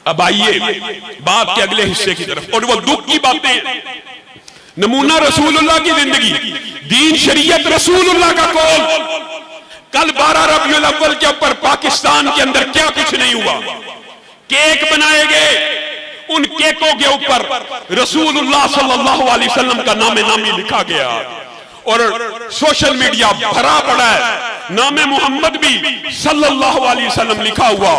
अब आइए बात के अगले हिस्से की तरफ, और वो दुख की बातें। नमूना रसूलुल्लाह की जिंदगी, दीन शरीयत रसूलुल्लाह का कौल। कल 12 रबीउल अव्वल के ऊपर पाकिस्तान के अंदर क्या कुछ नहीं हुआ। केक बनाए गए, उन केकों के ऊपर रसूलुल्लाह सल्लल्लाहु अलैहि वसल्लम का नाम नामी लिखा गया, और सोशल मीडिया भरा पड़ा है, नाम मोहम्मद भी सल्लल्लाहु अलैहि वसल्लम लिखा हुआ।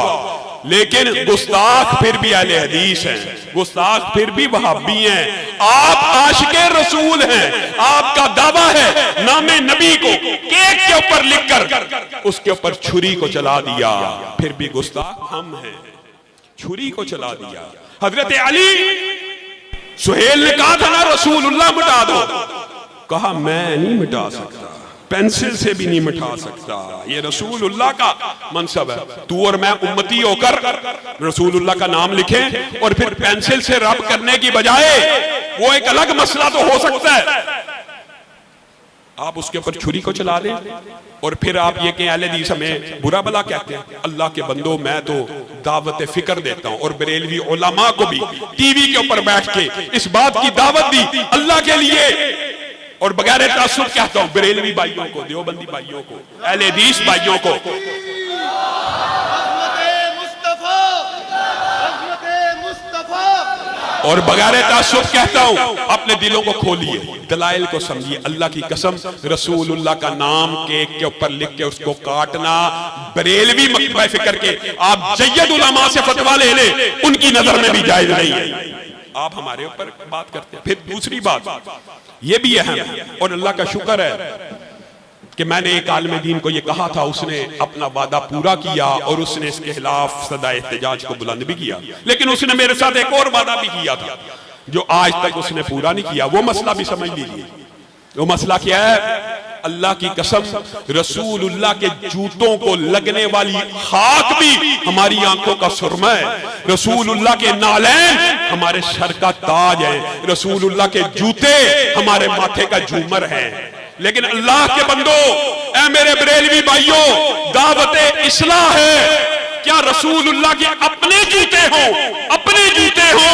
लेकिन गुस्ताख फिर भी अहले हदीस हैं, गुस्ताख फिर भी वहाबी हैं। आप आशिके रसूल हैं, आपका दावा है नामे नबी को केक के ऊपर लिखकर उसके ऊपर छुरी को चला दिया, फिर भी गुस्ताख हम हैं, छुरी को चला दिया। हजरत अली, सुहेल ने कहा था ना रसूलुल्लाह मिटा दो, कहा मैं नहीं मिटा सकता, पेंसिल से भी नहीं मिटा सकता, ये रसूलुल्लाह का मनसब है। तू और मैं उम्मती होकर रसूलुल्लाह का नाम लिखें और फिर पेंसिल से रब करने की बजाय, वो एक अलग मसला तो हो सकता है, आप उसके ऊपर छुरी को चला दें और फिर आप ये कहें अहले हदीस हमें बुरा भला कहते हैं। अल्लाह के बंदो, मैं तो दावत फिक्र देता हूं, और बरेलवी उलमा को भी टीवी के ऊपर बैठ के इस बात की दावत दी अल्लाह के लिए, और बगैर तासुब कहता हूं बरेलवी भाइयों को, देवबंदी भाइयों को, अहले हदीस भाइयों को, और बगैर तासुब कहता हूं अपने दिलों को खोलिए, दलाइल को समझिए। अल्लाह की कसम, रसूलुल्लाह का नाम केक के ऊपर लिख के उसको काटना बरेलवी मकतबा फिक्र के आप जय्यद उलमा से फतवा ले ले, उनकी नजर में भी जायज नहीं है। आप हमारे ऊपर बात करते हैं। फिर दूसरी बात ये भी अहम है, और अल्लाह का शुक्र है कि मैंने एक आलिम दीन को ये कहा था, उसने अपना वादा पूरा किया और उसने इसके खिलाफ सदा एहतजाज को बुलंद भी किया। लेकिन उसने मेरे साथ एक और वादा भी किया था जो आज तक उसने पूरा नहीं किया। वो मसला भी समझ लीजिए। वो मसला क्या है? अल्लाह की कसम, रसूलुल्लाह के जूतों को लगने वाली खाक भी हमारी आंखों का सुरमा है। रसूलुल्लाह के नालैन हमारे सर का ताज है। रसूलुल्लाह के जूते हमारे माथे का झूमर है। लेकिन अल्लाह के बंदो, ऐ मेरे बरेलवी भाइयों, दावत इस्लाह है, क्या रसूलुल्लाह के अपने जूते हो, अपने जूते हो,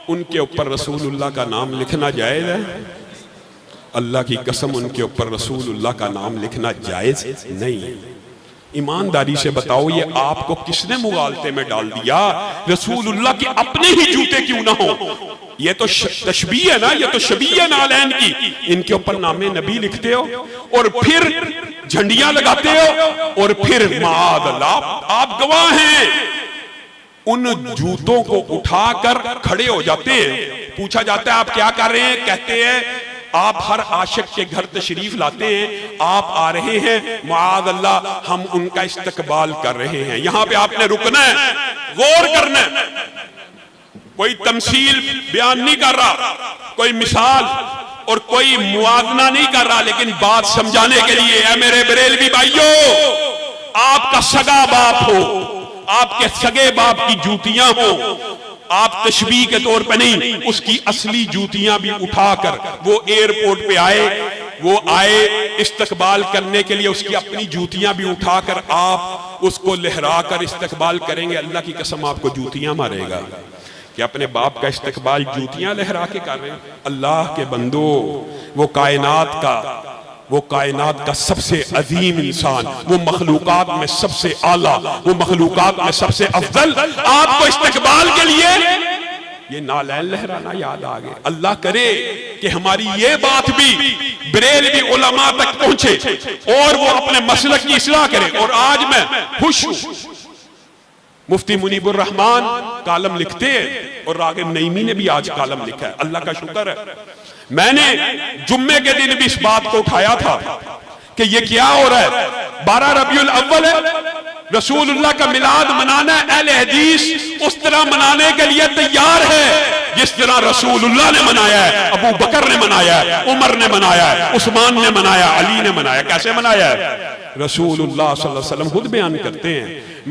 उनके ऊपर रसूलुल्लाह का नाम लिखना जायज है? अल्लाह की कसम, उनके ऊपर रसूलुल्लाह का नाम लिखना जायज नहीं है। ईमानदारी से बताओ, ये आपको किसने मुगालते में डाल दिया? रसूलुल्लाह के अपने ही जूते क्यों ना हो? ये तो तशबीह है ना, ये तो शबीह है नालैन की। इनके ऊपर नामे नबी लिखते हो और फिर झंडियां लगाते हो, और फिर माअल्लाह आप गवाह हैं, उन जूतों को उठाकर खड़े हो जाते हैं। पूछा जाता है आप क्या कर रहे हैं? कहते हैं आप हर आशिक के घर तशरीफ लाते हैं, आप आ रहे हैं, माअल्लाह हम उनका इस्तकबाल कर रहे हैं। यहां पे आपने रुकना है, गौर करना है। कोई तमसील बयान नहीं कर रहा, कोई मिसाल और कोई मुआवजना नहीं कर रहा, लेकिन बात समझाने के लिए है। मेरे बरेलवी भाइयों, आपका सगा बाप हो, आपके सगे बाप की जूतियां हो, आप तशबीह के तौर पे नहीं, उसकी असली जूतियां भी उठाकर वो एयरपोर्ट पे आए, वो आए इस्तकबाल करने के लिए, उसकी अपनी जूतियां भी उठाकर आप उसको लहराकर इस्तकबाल करेंगे। अल्लाह की कसम आपको जूतियां मारेगा कि अपने बाप का इस्तकबाल जूतियां लहरा के कर रहे हैं। अल्लाह के बंदो, वो कायनात का सबसे अजीम इंसान, वो मखलूकात में सबसे आला, वो मखलूकात में सबसे अफजल, आपको इस्तकबाल के लिए ये नालैन लहराना याद आ गए। अल्लाह करे कि हमारी ये बात भी बरेलवी उलमा तक पहुंचे और वो अपने मसलक की इस्लाह करे। और आज मैं खुश हूं, मुफ्ती मुनीबुर रहमान कालम लिखते हैं और रागिब नईमी ने भी आज कालम लिखा है। अल्लाह का शुक्र है। मैंने जुम्मे के दिन भी इस बात को उठाया था कि ये क्या हो रहा है। 12 रबीउल अव्वल है, रसूलुल्लाह का मिलाद मनाना है। अहले हदीस उस तरह मनाने के लिए तैयार है जिस तरह रसूलुल्लाह ने मनाया है, अबू बकर ने मनाया है, उमर ने मनाया है, उस्मान ने मनाया, अली ने मनाया। कैसे मनाया है? रसूलुल्लाह सल्लल्लाहु अलैहि वसल्लम खुद बयान करते हैं,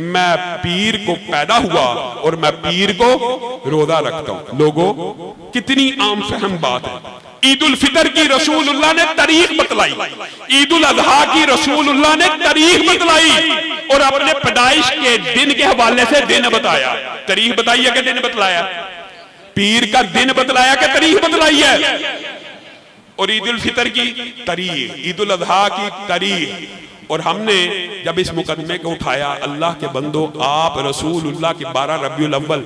मैं पीर को पैदा हुआ और मैं पीर को रोजा रखता हूं। लोगों, कितनी आम फहम बात है। ईद उल फितर की रसूलुल्लाह ने तारीख बतलाई, ईद उल अजहा की रसूलुल्लाह ने तारीख बतलाई और अपने पैदाइश के दिन के हवाले से दिन बताया। तारीख बताई है कि दिन बतलाया? पीर का दिन बतलाया कि तारीख बतलाई है? और ईद उल फितर की तारीख, ईद उल अजहा की तारीख। और हमने जब इस मुकदमे को उठाया, अल्लाह के बंदो, आप रसूलुल्लाह की 12 रबीउल अव्वल,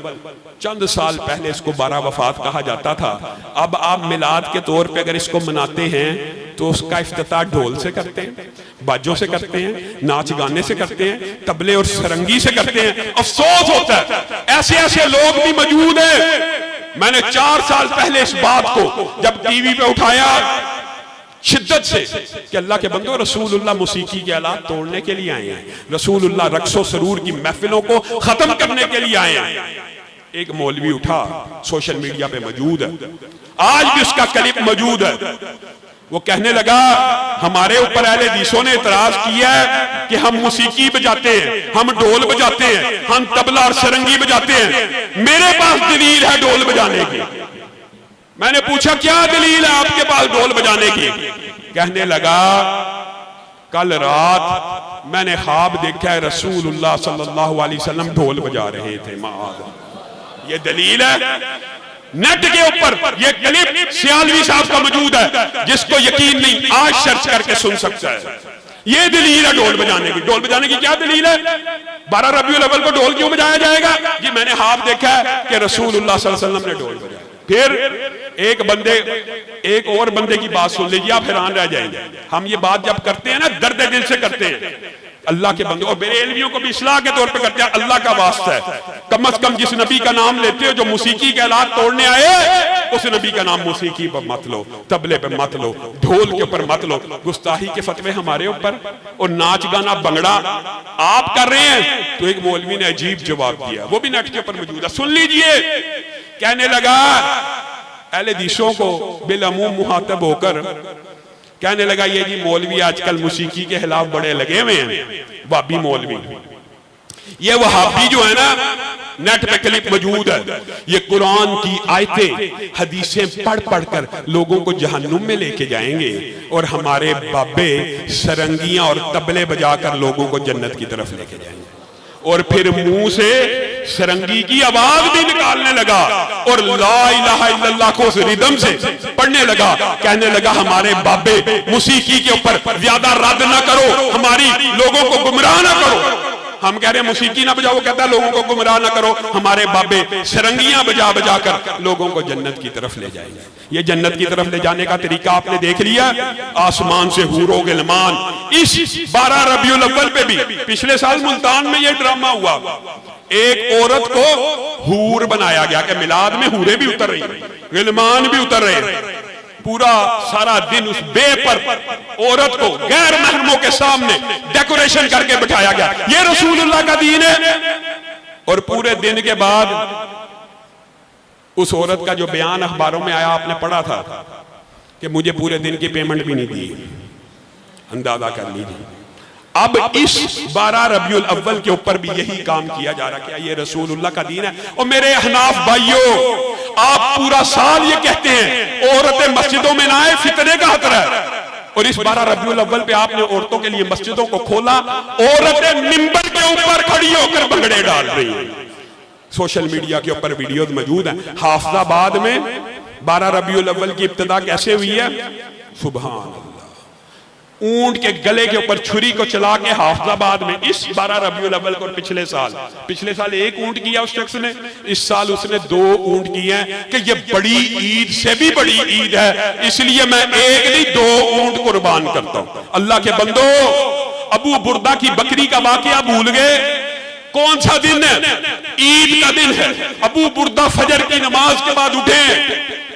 चंद साल पहले इसको 12 वफात कहा जाता था। अब आप मिलाद के तौर पे अगर इसको मनाते हैं तो उसका इफ्तिताह ढोल से करते हैं, बाजों से करते हैं, नाच गाने से करते हैं, तबले और सरंगी से करते हैं। अफसोस होता है ऐसे ऐसे लोग भी मौजूद हैं। मैंने 4 साल पहले इस बात को जब टीवी पे उठाया शिद्दत से कि अल्लाह के बंदो, रसूलुल्लाह मौसीकी के आलात तोड़ने के लिए आए हैं, रसूलुल्लाह रक्सो सरूर की महफिलों को खत्म करने के लिए आए हैं। एक मौलवी उठा, सोशल मीडिया पे मौजूद है, आज भी उसका क्लिप मौजूद है। वो कहने लगा, हमारे ऊपर अहले हदीसों ने इतराज किया है कि हम मौसीकी बजाते हैं, हम ढोल बजाते हैं, हम तबला और सरंगी बजाते हैं। मेरे पास दलील है ढोल बजाने की। मैंने पूछा, क्या दलील है आपके पास ढोल बजाने की? कहने लगा, कल रात मैंने ख्वाब देखा है रसूलुल्लाह सल्लल्लाहु अलैहि वसल्लम ढोल बजा रहे थे। ये दलील है। नेट के ऊपर ये क्लिप सियालवी साहब का मौजूद है, जिसको यकीन नहीं आज सर्च करके सुन सकता है। ये दलील है ढोल बजाने की। ढोल बजाने की क्या दलील है? 12 रबीउल अव्वल को ढोल क्यों बजाया जाएगा? जी मैंने ख्वाब देखा है कि रसूलुल्लाह सल्लल्लाहु अलैहि वसल्लम ने ढोल बजाया। फिर एक और बंदे की बात सुन लीजिए, आप हैरान रह जाएंगे। हम ये बात जब करते हैं ना, दर्द दिल से करते हैं, अल्लाह के बंदे और बेरेलवियों को भी इस्लाह के तौर पे करते हैं। अल्लाह का वास्ता है, कम से कम जिस नबी का नाम लेते हो जो मौसीकी के आलात तोड़ने आए, उस नबी का नाम मौसीकी पर मत लो, तबले पे मत लो, ढोल के ऊपर मत लो। गुस्ताही के फतवे हमारे ऊपर, और नाच गाना भंगड़ा आप कर रहे हैं। तो एक मौलवी ने अजीब जवाब दिया, वो भी नेट के ऊपर मौजूद है, सुन लीजिए। कहने लगा, अहले हदीसों को बिलअमूम मुहातब होकर कहने लगा, ये जी मौलवी आजकल मौसीकी के खिलाफ बड़े लगे हुए हैं, वाबी मौलवी। ये वहाबी जो है ना, नेट पे क्लिप मौजूद है, ये कुरान की आयतें हदीसें पढ़ पढ़ कर लोगों को जहन्नुम में लेके जाएंगे, और हमारे बाबे सरंगियां और तबले बजाकर लोगों को जन्नत की तरफ लेके जाएंगे। और फिर मुंह से सरंगी की आवाज भी निकालने लगा और ला इलाहा इल्लल्लाह को उस रिदम से पढ़ने लगा। कहने लगा, हमारे बाबे मौसीकी के ऊपर ज्यादा रद्द ना करो, हमारी लोगों को गुमराह ना करो। हम कह रहे हैं मौसीकी ना बजाओ, कहता है लोगों को गुमराह ना करो, हमारे बाबे सरंगियां बजा बजा कर लोगों को जन्नत की तरफ ले जाएंगे। ये जन्नत की तरफ ले जाने का तरीका आपने देख लिया, आसमान से हूरो गिलमान। इस 12 रबीउल अव्वल पे भी पिछले साल मुल्तान में ये ड्रामा हुआ, एक औरत को हूर बनाया गया कि मिलाद में हूरे भी उतर रही, गिलमान भी उतर रहे। पूरा सारा दिन उस बे पर औरत को गैर महरमों के सामने डेकोरेशन करके बिठाया गया। ये रसूलुल्लाह का दीन है। और पूरे दिन के बाद उस औरत का जो बयान अखबारों में आया, आपने पढ़ा था कि मुझे पूरे दिन की पेमेंट भी नहीं दी। अंदाजा कर लीजिए। अब इस 12 रबीउल अव्वल के ऊपर भी यही काम किया जा रहा है। क्या ये रसूलुल्लाह का दीन है? और मेरे हनाफ भाइयों, आप पूरा साल ये कहते हैं औरतें मस्जिदों में ना आए, फितने का खतरा है। और इस 12 रबीउल अव्वल पे आपने औरतों के लिए मस्जिदों को खोला, औरतें मिंबर के ऊपर खड़ी होकर भंगड़े डाल रही हैं। सोशल मीडिया के ऊपर वीडियो मौजूद है। हाफिजाबाद में 12 रबीउल अव्वल की इब्तिदा कैसे हुई है? सुभान अल्लाह, ऊंट के गले के ऊपर छुरी को चला के हाफिजाबाद में इस 12 रबीउल अव्वल को, पिछले साल एक ऊंट किया उस शख्स ने, इस साल उसने 2 ऊंट किए हैं कि ये बड़ी ईद से भी बड़ी ईद है, इसलिए मैं एक नहीं 2 ऊंट कुर्बान करता हूं। अल्लाह के बंदो, अबू बुर्दा की बकरी का वाकया भूल गए? कौन सा दिन है? ईद का दिन है। अबू बुर्दा फजर की नमाज के बाद उठे,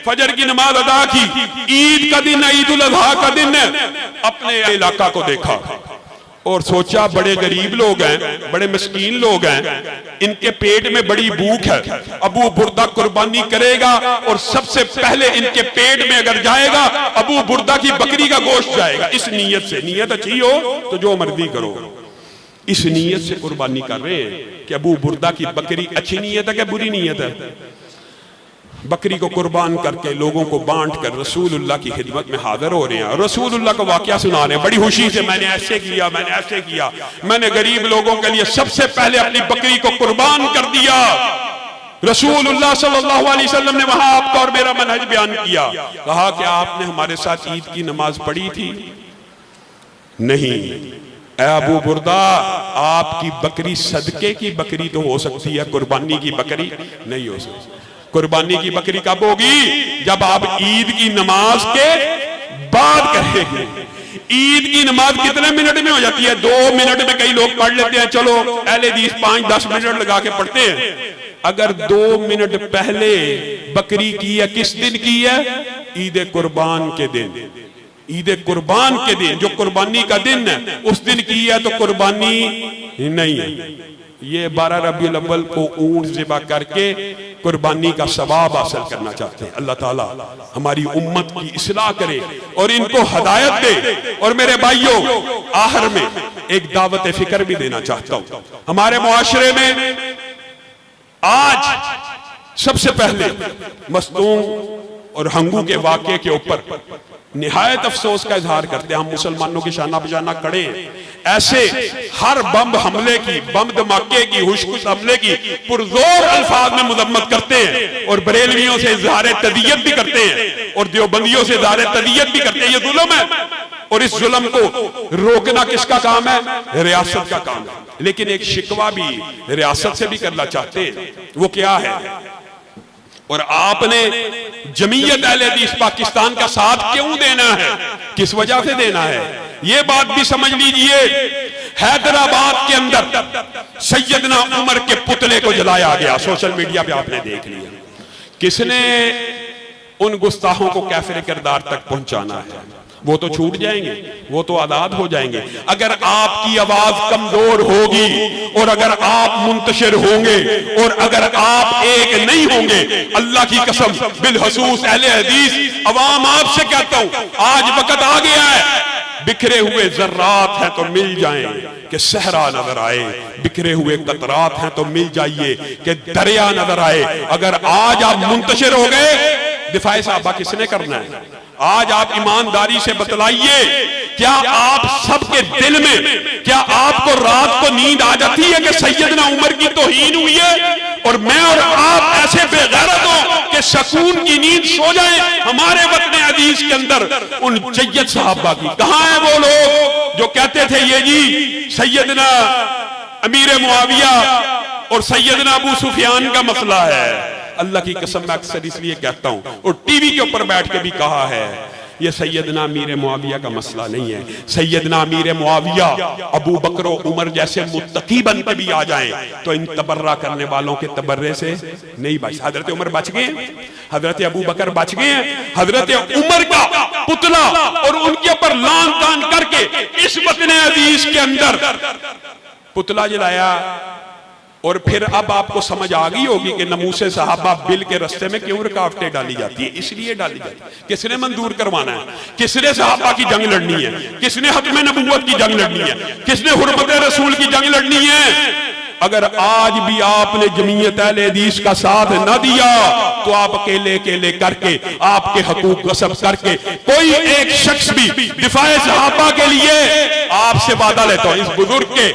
फजर की नमाज अदा की, ईद का दिन है, ईद उल अजहा का दिन है। अपने इलाका को देखा और सोचा बड़े गरीब लोग हैं, बड़े मस्कीन लोग हैं, इनके पेट में बड़ी भूख है, अबू बुर्दा कुर्बानी करेगा और सबसे पहले इनके पेट में अगर जाएगा अबू बुर्दा की बकरी का गोश्त जाएगा। इस नीयत से, नीयत अच्छी हो तो जो मर्जी करो, इस नीयत से कुर्बानी कर रहे हैं कि अबू बुर्दा की बकरी, अच्छी नीयत है कि बुरी नीयत है? बकरी को कुर्बान करके लोगों को बांट कर रसूलुल्लाह की खिदमत में हाजिर हो रहे हैं। रसूलुल्लाह को वाकया सुना रहे हैं बड़ी खुशी से, मैंने ऐसे किया, मैंने ऐसे किया, मैंने गरीब लोगों के लिए सबसे पहले अपनी बकरी को कुर्बान कर दिया। रसूलुल्लाह सल्लल्लाहु अलैहि वसल्लम ने वहां आपका और मेरा मनहज बयान किया। कहा कि आपने हमारे साथ ईद की नमाज पढ़ी थी? नहीं। ऐ अबू बुर्दा, आपकी बकरी सदके की बकरी तो हो सकती है, कुर्बानी की बकरी नहीं हो सकती। कुर्बानी की बकरी कब होगी? जब आप ईद की नमाज के बाद करेंगे। ईद की नमाज कितने मिनट में हो जाती है? 2 मिनट में कई लोग पढ़ लेते हैं, चलो अहले हदीस 5-10 मिनट लगा के पढ़ते हैं। अगर 2 मिनट पहले बकरी की है, किस दिन की है? ईद कुर्बान के दिन। ईद कुर्बान के दिन, जो कुर्बानी का दिन है, उस दिन की है तो कुर्बानी नहीं है। ये 12 रबीउल अव्वल को ऊंट ज़िबा करके कुर्बानी का सवाब हासिल करना चाहते हैं। अल्लाह ताला हमारी उम्मत की इस्लाह करे और इनको हदायत दे। और मेरे भाइयों, आखिर में एक दावत फिक्र भी देना चाहता हूं। हमारे मुआशरे में आज सबसे पहले मस्तूम और हंगू के वाक़े के ऊपर निहायत अफसोस का इजहार करते हैं। हम मुसलमानों की शाना बजाना खड़े हैं। ऐसे हर बम हमले की, बम धमाके की, हुश हमले की पुरजोर अल्फाज में मुजम्मत करते हैं और बरेलवियों से इजहार तदीयत भी करते हैं और देवबंदियों से इजहार तदीयत भी करते हैं। ये जुल्म है और इस जुल्म को रोकना किसका काम है? रियासत का काम है। लेकिन एक शिकवा भी रियासत से भी करना चाहते हैं। वो क्या है? और आपने जमीयत अहले हदीस पाकिस्तान का साथ क्यों देना है? किस वजह से देना है? ये बात भी समझ लीजिए। हैदराबाद के अंदर सैयदना उमर के पुतले को जलाया गया, सोशल मीडिया पे आपने देख लिया। किसने उन गुस्ताखों को काफिर किरदार तक पहुंचाना है? वो तो छूट जाएंगे, वो तो आजाद हो जाएंगे। अगर आपकी आवाज कमजोर होगी और अगर आप मुंतशिर होंगे और अगर आप एक नहीं होंगे, अल्लाह की कसम बिलखसूस अहले हदीस अवाम आपसे कहता हूं, आज वक्त आ गया है, बिखरे हुए जर्रात हैं तो मिल जाएं कि सहरा नजर आए, बिखरे हुए कतरात हैं तो मिल जाइए कि दरिया नजर आए। अगर आज आप मुंतशिर हो गए, दिफाए साहबा किसने करना है? आज आप ईमानदारी से बतलाइए, क्या आप सबके दिल में, क्या आपको रात को नींद आ जाती है कि सैयदना उमर की तौहीन हुई है और मैं और आप ऐसे बेगैरत हो कि सकून की नींद सो जाए? हमारे वतन हदीस के अंदर उन जय्यद साहबा की कहां है वो लोग जो कहते थे ये जी सैयदना अमीर मुआविया और सैयदना अबू सुफियान का मसला है। अल्लाह की कसम मैं अक्सर इसलिए कहता हूं और टीवी के ऊपर बैठ के भी कहा है, ये सैयदना अमीर मुआविया का मसला नहीं है। सैयदना अमीर मुआविया अबू बकर और उमर जैसे मुत्तकी बन के भी आ जाएं तो इन तबर्रा करने वालों के तबर्रे से नहीं बच। हजरत उमर बच गए, हजरत अबू बकर बच गए हैं। हजरत उमर का पुतला और उनके ऊपर लान तान करके इस वतन हदीस के अंदर पुतला जलाया। और फिर अब आपको समझ आ गई होगी कि नमूसे सहाबा बिल के रास्ते में क्यों रुकावटें डाली जाती है। इसलिए डाली जाती है, किसने मंजूर करवाना है? किसने सहाबा की जंग लड़नी है? किसने हत्मे नबूवत की जंग लड़नी है? किसने हुर्मत रसूल की जंग लड़नी है? अगर आज भी आपने जमीयत अहले हदीस का साथ न दिया तो आप अकेले अकेले करके आपके हकूक गसब करके कोई एक शख्स भी दिफाए सहाबा के लिए आपसे वादा लेता हूं, इस बुजुर्ग के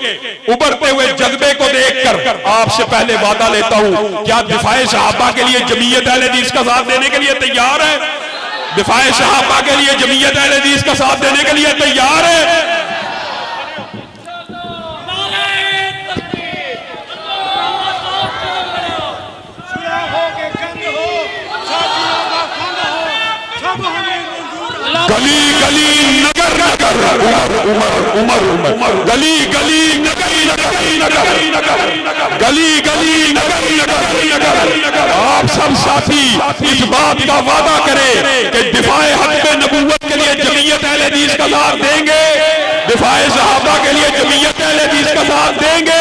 उभरते हुए जज्बे को देखकर आपसे पहले वादा लेता हूं, क्या दिफाए सहाबा के लिए जमीयत अहले हदीस का साथ देने के लिए तैयार है? दिफाए सहाबा के लिए जमीयत अहले हदीस का साथ देने के लिए तैयार है? गली गली नगर नगर उमर उमर उमर गली गली नगर नगर गली गली नगर नगर। आप सब साथी इस बात का वादा करें कि दिफाए हक़ नबूवत के लिए जमीयत अहले हदीस का साथ देंगे, दिफाए सहाबा के लिए जमीयत अहले हदीस का साथ देंगे।